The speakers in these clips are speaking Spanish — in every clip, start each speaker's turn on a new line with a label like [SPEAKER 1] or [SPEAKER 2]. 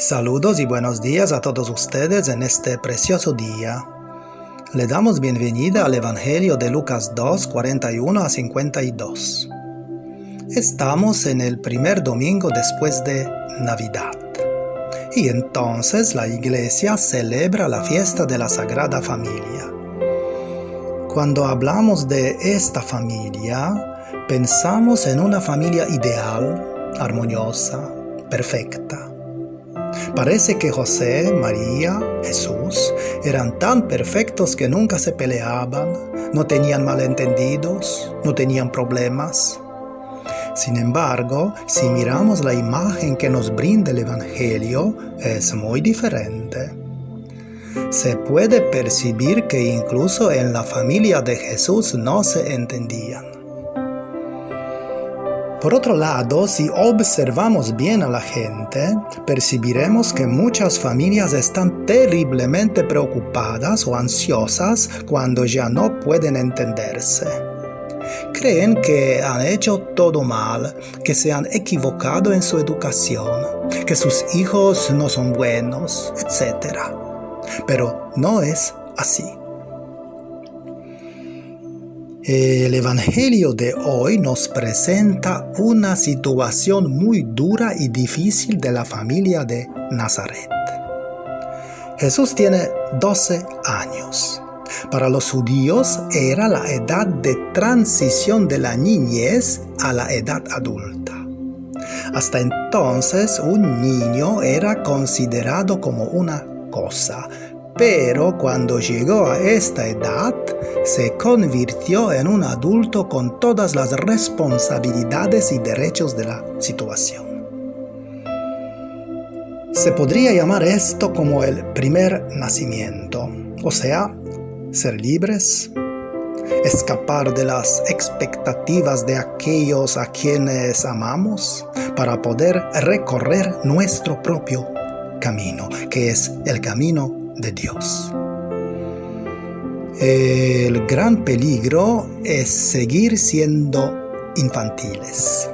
[SPEAKER 1] Saludos y buenos días a todos ustedes en este precioso día. Le damos bienvenida al Evangelio de Lucas 2, 41 a 52. Estamos en el primer domingo después de Navidad. Y entonces la iglesia celebra la fiesta de la Sagrada Familia. Cuando hablamos de esta familia, pensamos en una familia ideal, armoniosa, perfecta. Parece que José, María, Jesús eran tan perfectos que nunca se peleaban, no tenían malentendidos, no tenían problemas. Sin embargo, si miramos la imagen que nos brinda el Evangelio, es muy diferente. Se puede percibir que incluso en la familia de Jesús no se entendían. Por otro lado, si observamos bien a la gente, percibiremos que muchas familias están terriblemente preocupadas o ansiosas cuando ya no pueden entenderse. Creen que han hecho todo mal, que se han equivocado en su educación, que sus hijos no son buenos, etc. Pero no es así. El Evangelio de hoy nos presenta una situación muy dura y difícil de la familia de Nazaret. Jesús tiene 12 años. Para los judíos era la edad de transición de la niñez a la edad adulta. Hasta entonces un niño era considerado como una cosa, pero cuando llegó a esta edad, se convirtió en un adulto con todas las responsabilidades y derechos de la situación. Se podría llamar esto como el primer nacimiento, o sea, ser libres, escapar de las expectativas de aquellos a quienes amamos para poder recorrer nuestro propio camino, que es el camino de Dios. El gran peligro es seguir siendo infantiles.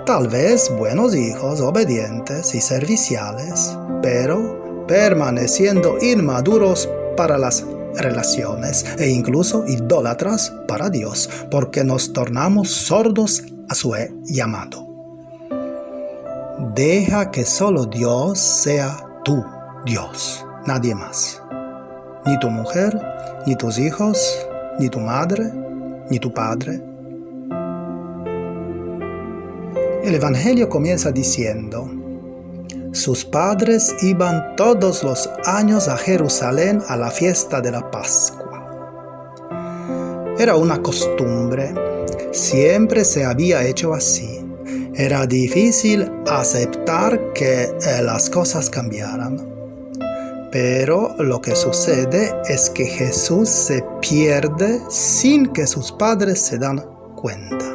[SPEAKER 1] Tal vez buenos hijos, obedientes y serviciales, pero permaneciendo inmaduros para las relaciones e incluso idólatras para Dios, porque nos tornamos sordos a su llamado. Deja que solo Dios sea tu Dios, nadie más. Ni tu mujer, ni tus hijos, ni tu madre, ni tu padre. El Evangelio comienza diciendo: sus padres iban todos los años a Jerusalén a la fiesta de la Pascua. Era una costumbre, siempre se había hecho así. Era difícil aceptar que las cosas cambiaran. Pero lo que sucede es que Jesús se pierde sin que sus padres se dan cuenta.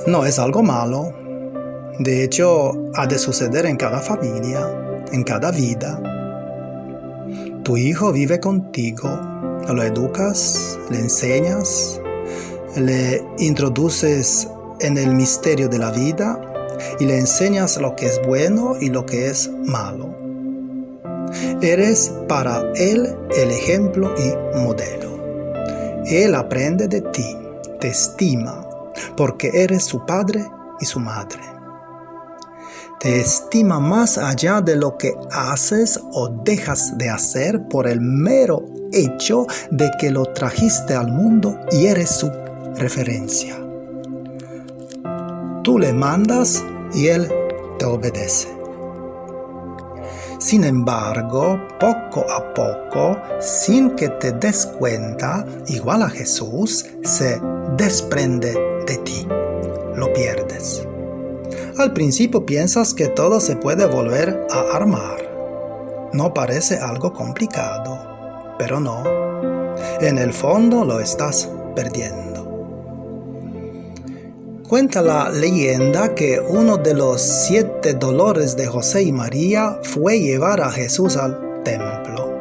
[SPEAKER 1] No es algo malo. De hecho, ha de suceder en cada familia, en cada vida. Tu hijo vive contigo, lo educas, le enseñas, le introduces en el misterio de la vida y le enseñas lo que es bueno y lo que es malo. Eres para él el ejemplo y modelo. Él aprende de ti, te estima, porque eres su padre y su madre. Te estima más allá de lo que haces o dejas de hacer por el mero hecho de que lo trajiste al mundo y eres su referencia. Tú le mandas y él te obedece. Sin embargo, poco a poco, sin que te des cuenta, igual a Jesús, se desprende de ti. Lo pierdes. Al principio piensas que todo se puede volver a armar. No parece algo complicado, pero no. En el fondo lo estás perdiendo. Cuenta la leyenda que uno de los 7 dolores de José y María fue llevar a Jesús al templo.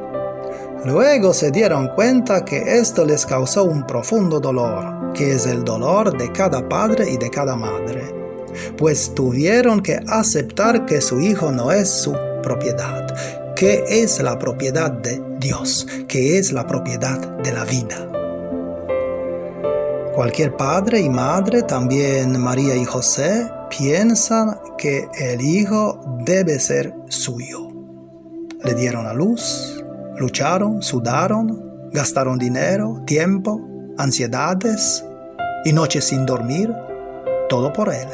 [SPEAKER 1] Luego se dieron cuenta que esto les causó un profundo dolor, que es el dolor de cada padre y de cada madre. pues tuvieron que aceptar que su hijo no es su propiedad, que es la propiedad de Dios, que es la propiedad de la vida. Cualquier padre y madre, también María y José, piensan que el hijo debe ser suyo. Le dieron a luz, lucharon, sudaron, gastaron dinero, tiempo, ansiedades y noches sin dormir, todo por él.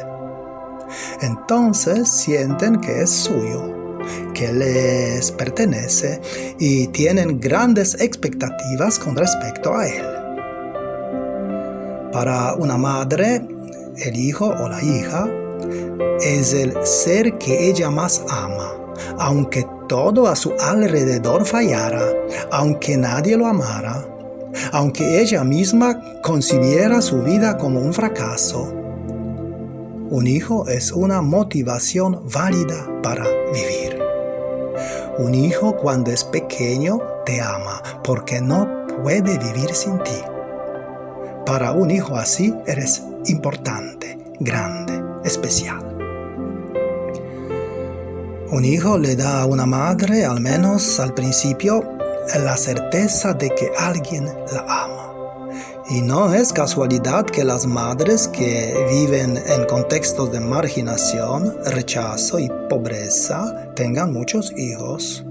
[SPEAKER 1] Entonces sienten que es suyo, que les pertenece y tienen grandes expectativas con respecto a él. Para una madre, el hijo o la hija es el ser que ella más ama, aunque todo a su alrededor fallara, aunque nadie lo amara, aunque ella misma concibiera su vida como un fracaso. Un hijo es una motivación válida para vivir. Un hijo cuando es pequeño te ama porque no puede vivir sin ti. Para un hijo así eres importante, grande, especial. Un hijo le da a una madre, al menos al principio, la certeza de que alguien la ama. Y no es casualidad que las madres que viven en contextos de marginación, rechazo y pobreza tengan muchos hijos.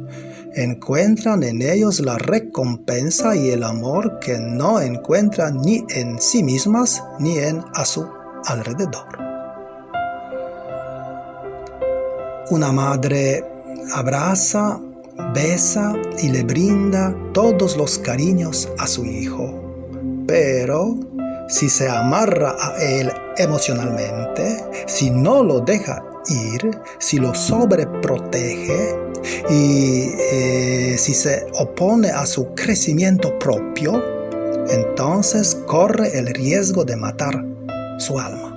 [SPEAKER 1] Encuentran en ellos la recompensa y el amor que no encuentran ni en sí mismas ni a su alrededor. Una madre abraza, besa y le brinda todos los cariños a su hijo. Pero si se amarra a él emocionalmente, si no lo deja ir, si lo sobreprotege y si se opone a su crecimiento propio, entonces corre el riesgo de matar su alma.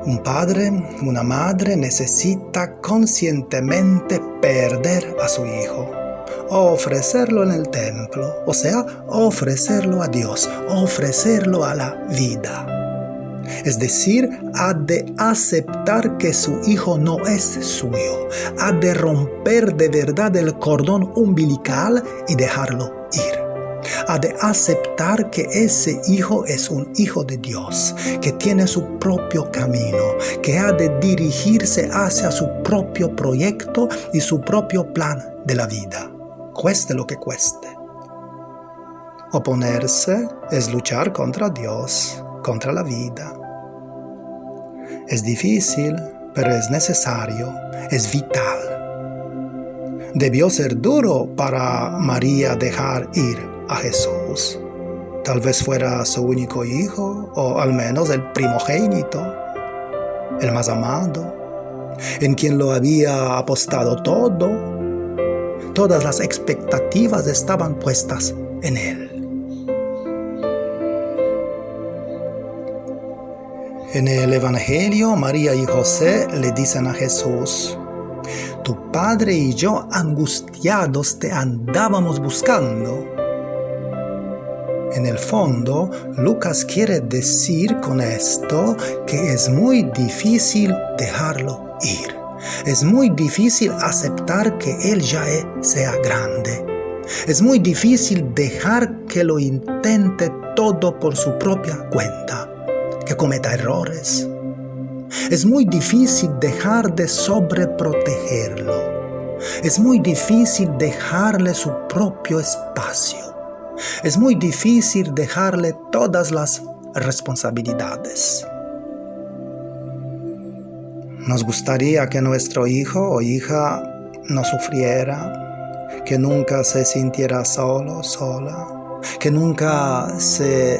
[SPEAKER 1] Un padre, una madre necesita conscientemente perder a su hijo, o ofrecerlo en el templo, o sea, ofrecerlo a Dios, ofrecerlo a la vida. Es decir, ha de aceptar que su hijo no es suyo, ha de romper de verdad el cordón umbilical y dejarlo ir. Ha de aceptar que ese hijo es un hijo de Dios, que tiene su propio camino, que ha de dirigirse hacia su propio proyecto y su propio plan de la vida, cueste lo que cueste. Oponerse es luchar contra Dios, contra la vida. Es difícil, pero es necesario, es vital. Debió ser duro para María dejar ir a Jesús. Tal vez fuera su único hijo, o al menos el primogénito, el más amado, en quien lo había apostado todo. Todas las expectativas estaban puestas en él. En el Evangelio, María y José le dicen a Jesús: tu padre y yo angustiados te andábamos buscando. En el fondo, Lucas quiere decir con esto que es muy difícil dejarlo ir. Es muy difícil aceptar que él ya sea grande. Es muy difícil dejar que lo intente todo por su propia cuenta, que cometa errores. Es muy difícil dejar de sobreprotegerlo. Es muy difícil dejarle su propio espacio. Es muy difícil dejarle todas las responsabilidades. Nos gustaría que nuestro hijo o hija no sufriera, que nunca se sintiera solo, sola, que nunca se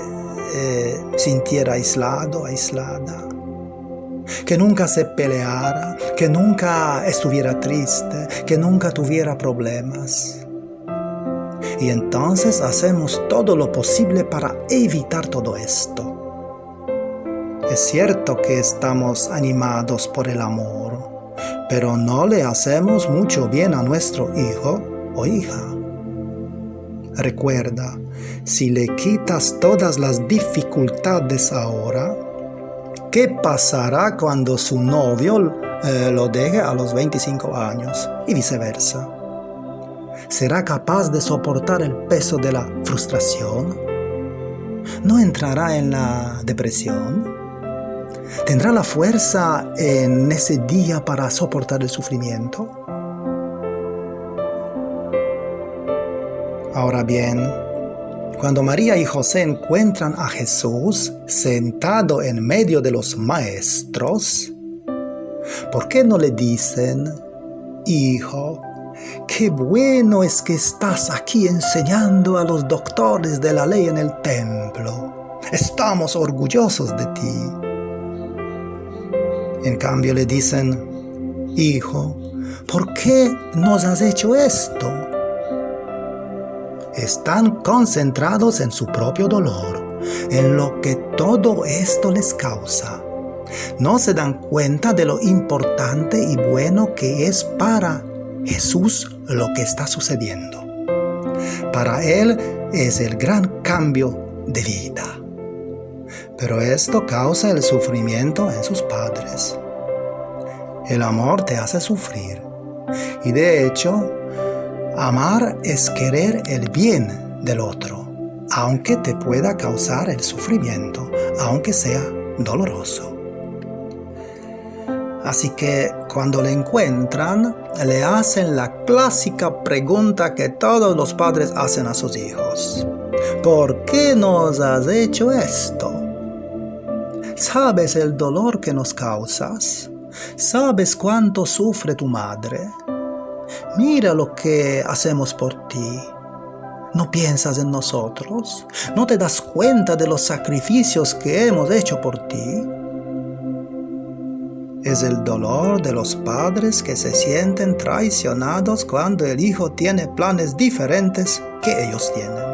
[SPEAKER 1] sintiera aislado, aislada, que nunca se peleara, que nunca estuviera triste, que nunca tuviera problemas. Y entonces hacemos todo lo posible para evitar todo esto. Es cierto que estamos animados por el amor, pero no le hacemos mucho bien a nuestro hijo o hija. Recuerda, si le quitas todas las dificultades ahora, ¿Qué pasará cuando su novio lo deje a los 25 años y viceversa? ¿Será capaz de soportar el peso de la frustración? ¿No entrará en la depresión? ¿Tendrá la fuerza en ese día para soportar el sufrimiento? Ahora bien, cuando María y José encuentran a Jesús sentado en medio de los maestros, ¿por qué no le dicen: Hijo, qué bueno es que estás aquí enseñando a los doctores de la ley en el templo? Estamos orgullosos de ti. En cambio le dicen: Hijo, ¿por qué nos has hecho esto? Están concentrados en su propio dolor, en lo que todo esto les causa. No se dan cuenta de lo importante y bueno que es para Jesús lo que está sucediendo. Para Él es el gran cambio de vida. Pero esto causa el sufrimiento en sus padres. El amor te hace sufrir. Y de hecho, amar es querer el bien del otro, aunque te pueda causar el sufrimiento, aunque sea doloroso. Así que cuando le encuentran, le hacen la clásica pregunta que todos los padres hacen a sus hijos: ¿por qué nos has hecho esto? ¿Sabes el dolor que nos causas? ¿Sabes cuánto sufre tu madre? Mira lo que hacemos por ti. ¿No piensas en nosotros? ¿No te das cuenta de los sacrificios que hemos hecho por ti? Es el dolor de los padres que se sienten traicionados cuando el hijo tiene planes diferentes que ellos tienen.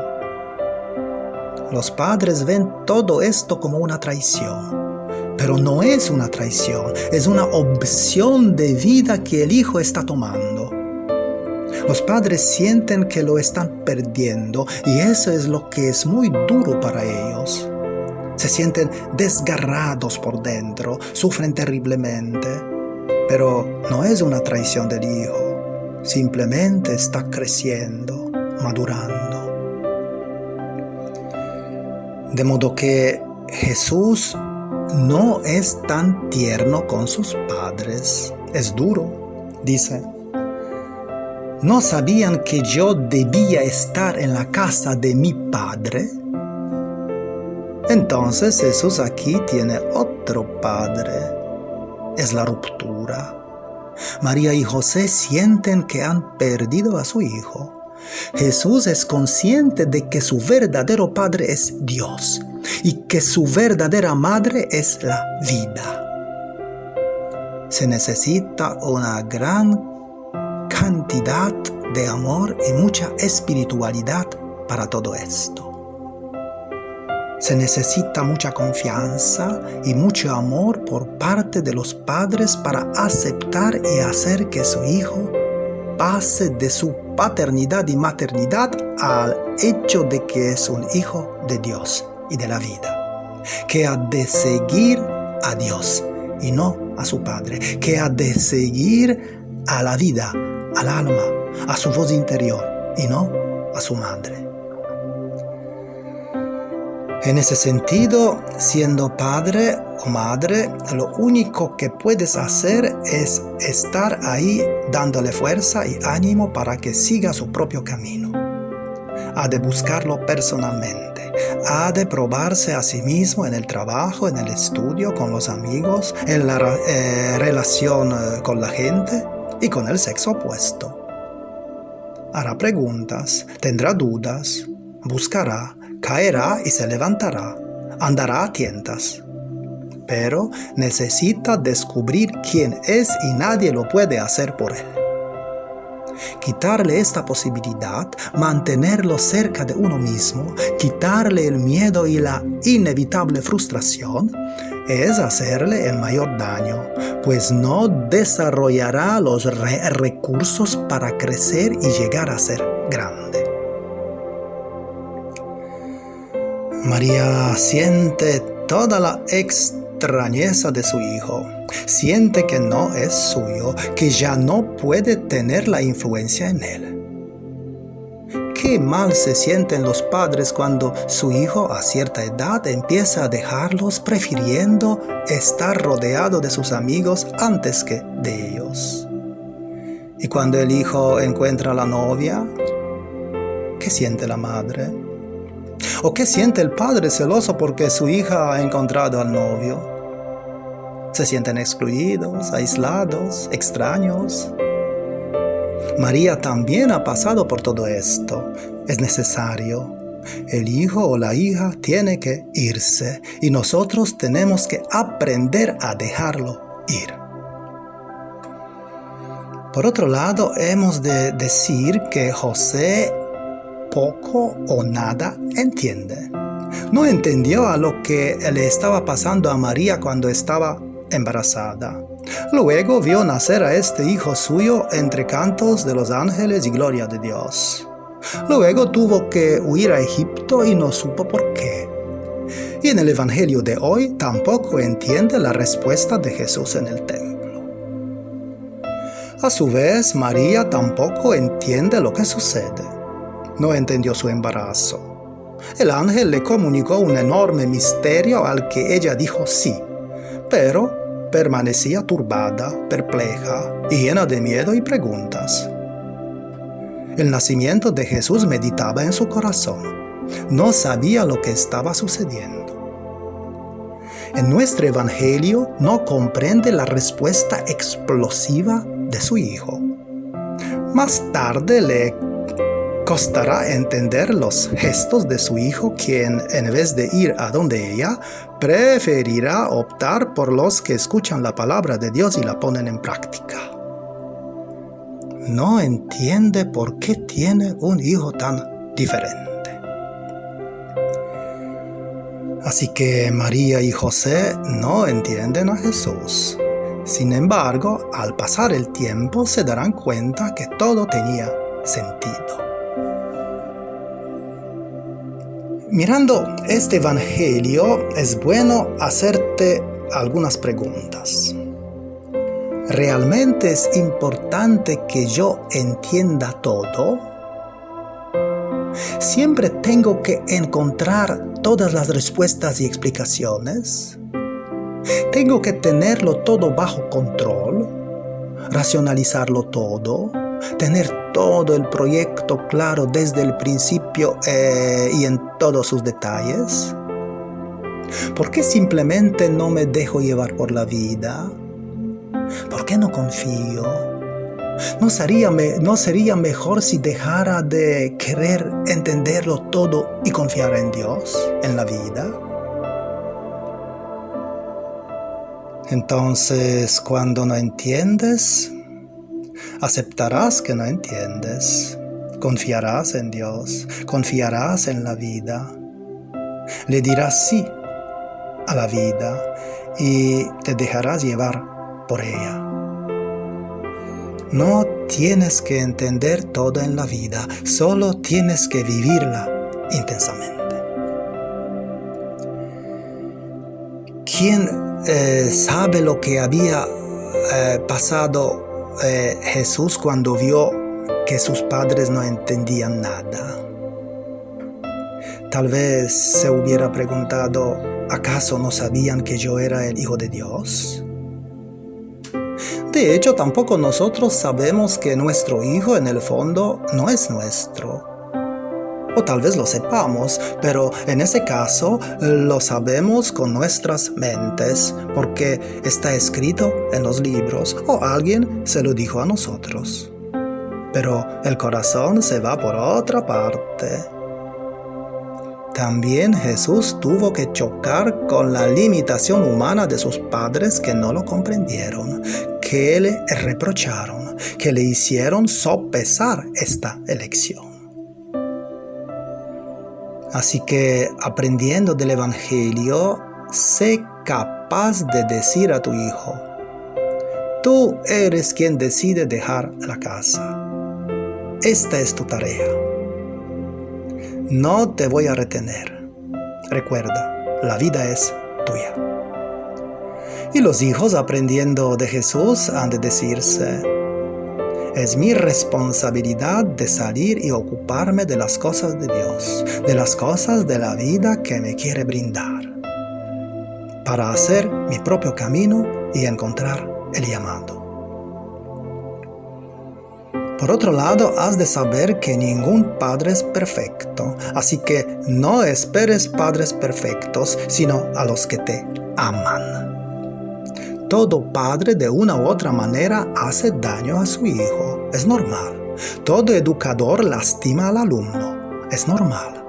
[SPEAKER 1] Los padres ven todo esto como una traición, pero no es una traición, es una opción de vida que el hijo está tomando. Los padres sienten que lo están perdiendo y eso es lo que es muy duro para ellos. Se sienten desgarrados por dentro, sufren terriblemente, pero no es una traición del hijo, simplemente está creciendo, madurando. De modo que Jesús no es tan tierno con sus padres, es duro, dice: ¿no sabían que yo debía estar en la casa de mi padre? Entonces Jesús aquí tiene otro padre. Es la ruptura. María y José sienten que han perdido a su hijo. Jesús es consciente de que su verdadero padre es Dios y que su verdadera madre es la vida. Se necesita una gran cantidad de amor y mucha espiritualidad para todo esto. Se necesita mucha confianza y mucho amor por parte de los padres para aceptar y hacer que su hijo pase de su paternidad y maternidad al hecho de que es un hijo de Dios y de la vida, que ha de seguir a Dios y no a su padre, que ha de seguir a la vida, al alma, a su voz interior y no a su madre. En ese sentido, siendo padre o madre, lo único que puedes hacer es estar ahí dándole fuerza y ánimo para que siga su propio camino. Ha de buscarlo personalmente, ha de probarse a sí mismo en el trabajo, en el estudio, con los amigos, en la relación con la gente y con el sexo opuesto. Hará preguntas, tendrá dudas, buscará, caerá y se levantará, andará a tientas. Pero necesita descubrir quién es y nadie lo puede hacer por él. Quitarle esta posibilidad, mantenerlo cerca de uno mismo, quitarle el miedo y la inevitable frustración, es hacerle el mayor daño, pues no desarrollará los recursos para crecer y llegar a ser grande. María siente toda la extrañeza de su hijo. Siente que no es suyo, que ya no puede tener la influencia en él. Qué mal se sienten los padres cuando su hijo a cierta edad empieza a dejarlos, prefiriendo estar rodeado de sus amigos antes que de ellos. Y cuando el hijo encuentra a la novia, ¿qué siente la madre? ¿O qué siente el padre celoso porque su hija ha encontrado al novio? Se sienten excluidos, aislados, extraños. María también ha pasado por todo esto. Es necesario. El hijo o la hija tiene que irse y nosotros tenemos que aprender a dejarlo ir. Por otro lado, hemos de decir que José poco o nada entiende. No entendió a lo que le estaba pasando a María cuando estaba embarazada. Luego vio nacer a este hijo suyo entre cantos de los ángeles y gloria de Dios. Luego tuvo que huir a Egipto y no supo por qué. Y en el Evangelio de hoy tampoco entiende la respuesta de Jesús en el templo. A su vez, María tampoco entiende lo que sucede. No entendió su embarazo. El ángel le comunicó un enorme misterio al que ella dijo sí, pero permanecía turbada, perpleja y llena de miedo y preguntas. El nacimiento de Jesús meditaba en su corazón. No sabía lo que estaba sucediendo. En nuestro Evangelio no comprende la respuesta explosiva de su hijo. Más tarde le costará entender los gestos de su hijo, quien en vez de ir a donde ella, preferirá optar por los que escuchan la palabra de Dios y la ponen en práctica. No entiende por qué tiene un hijo tan diferente. Así que María y José no entienden a Jesús. Sin embargo, al pasar el tiempo se darán cuenta que todo tenía sentido. Mirando este Evangelio, es bueno hacerte algunas preguntas. ¿Realmente es importante que yo entienda todo? ¿Siempre tengo que encontrar todas las respuestas y explicaciones? ¿Tengo que tenerlo todo bajo control? ¿Racionalizarlo todo? ¿Tener todo el proyecto claro desde el principio y en todos sus detalles? ¿Por qué simplemente no me dejo llevar por la vida? ¿Por qué no confío? ¿No sería mejor si dejara de querer entenderlo todo y confiar en Dios, en la vida? Entonces, cuando no entiendes, aceptarás que no entiendes, confiarás en Dios, confiarás en la vida, le dirás sí a la vida y te dejarás llevar por ella. No tienes que entender todo en la vida, solo tienes que vivirla intensamente. ¿Quién sabe lo que había pasado Jesús cuando vio que sus padres no entendían nada? Tal vez se hubiera preguntado, ¿acaso no sabían que yo era el Hijo de Dios? De hecho, tampoco nosotros sabemos que nuestro hijo en el fondo no es nuestro. O tal vez lo sepamos, pero en ese caso lo sabemos con nuestras mentes, porque está escrito en los libros o alguien se lo dijo a nosotros. Pero el corazón se va por otra parte. También Jesús tuvo que chocar con la limitación humana de sus padres que no lo comprendieron, que le reprocharon, que le hicieron sopesar esta elección. Así que, aprendiendo del Evangelio, sé capaz de decir a tu hijo, tú eres quien decide dejar la casa. Esta es tu tarea. No te voy a retener. Recuerda, la vida es tuya. Y los hijos, aprendiendo de Jesús, han de decirse: es mi responsabilidad de salir y ocuparme de las cosas de Dios, de las cosas de la vida que me quiere brindar, para hacer mi propio camino y encontrar el llamado. Por otro lado, has de saber que ningún padre es perfecto, así que no esperes padres perfectos, sino a los que te aman. Todo padre de una u otra manera hace daño a su hijo, es normal. Todo educador lastima al alumno, es normal.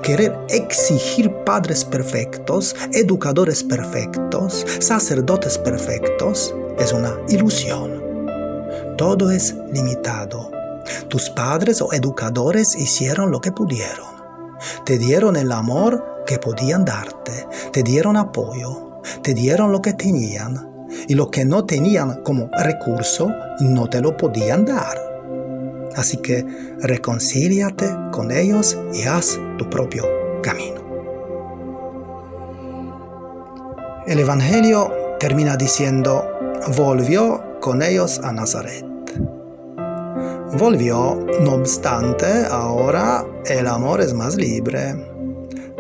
[SPEAKER 1] Querer exigir padres perfectos, educadores perfectos, sacerdotes perfectos, es una ilusión. Todo es limitado. Tus padres o educadores hicieron lo que pudieron. Te dieron el amor que podían darte, te dieron apoyo, te dieron lo que tenían, y lo que no tenían como recurso no te lo podían dar. Así que reconcíliate con ellos y haz tu propio camino. El Evangelio termina diciendo: volvió con ellos a Nazaret. Volvió, no obstante, ahora el amor es más libre.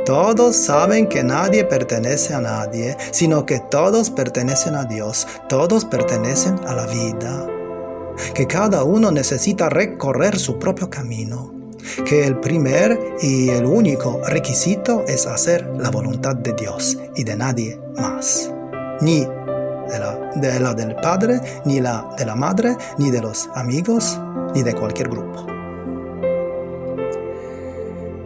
[SPEAKER 1] Todos saben que nadie pertenece a nadie, sino que todos pertenecen a Dios, todos pertenecen a la vida. Que cada uno necesita recorrer su propio camino, que el primer y el único requisito es hacer la voluntad de Dios y de nadie más. Ni de la del padre, ni la de la madre, ni de los amigos, ni de cualquier grupo.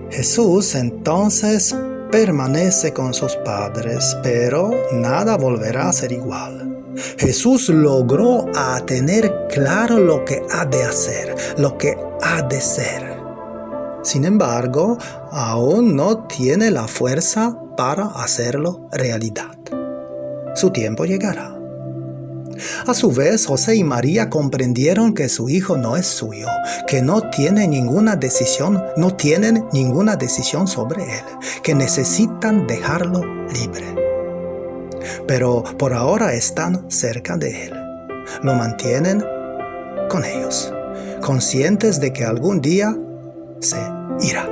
[SPEAKER 1] Jesús entonces permanece con sus padres, pero nada volverá a ser igual. Jesús logró tener claro lo que ha de hacer, lo que ha de ser. Sin embargo, aún no tiene la fuerza para hacerlo realidad. Su tiempo llegará. A su vez, José y María comprendieron que su hijo no es suyo, que no tienen ninguna decisión sobre él, que necesitan dejarlo libre. Pero por ahora están cerca de él, lo mantienen con ellos, conscientes de que algún día se irá.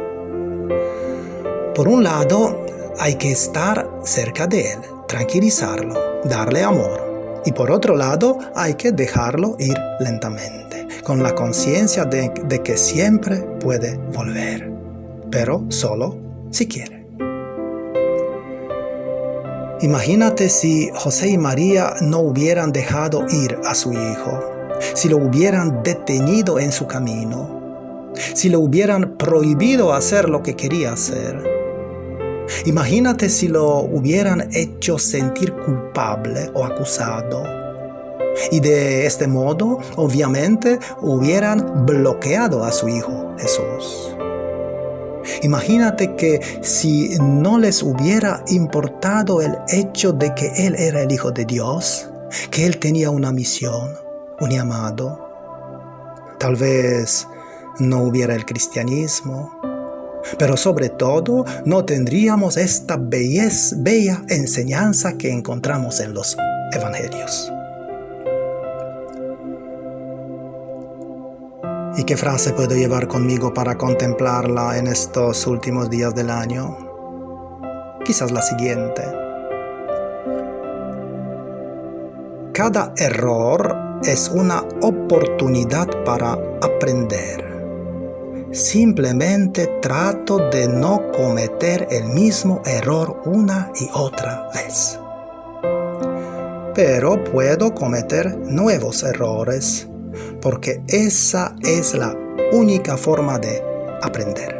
[SPEAKER 1] Por un lado, hay que estar cerca de él, tranquilizarlo, darle amor. Y por otro lado, hay que dejarlo ir lentamente, con la conciencia de que siempre puede volver, pero solo si quiere. Imagínate si José y María no hubieran dejado ir a su hijo, si lo hubieran detenido en su camino, si le hubieran prohibido hacer lo que quería hacer. Imagínate si lo hubieran hecho sentir culpable o acusado. Y de este modo, obviamente, hubieran bloqueado a su hijo Jesús. Imagínate que si no les hubiera importado el hecho de que Él era el Hijo de Dios, que Él tenía una misión, un llamado, tal vez no hubiera el cristianismo. Pero sobre todo, no tendríamos esta bella enseñanza que encontramos en los evangelios. ¿Y qué frase puedo llevar conmigo para contemplarla en estos últimos días del año? Quizás la siguiente. Cada error es una oportunidad para aprender. Simplemente trato de no cometer el mismo error una y otra vez. Pero puedo cometer nuevos errores, porque esa es la única forma de aprender.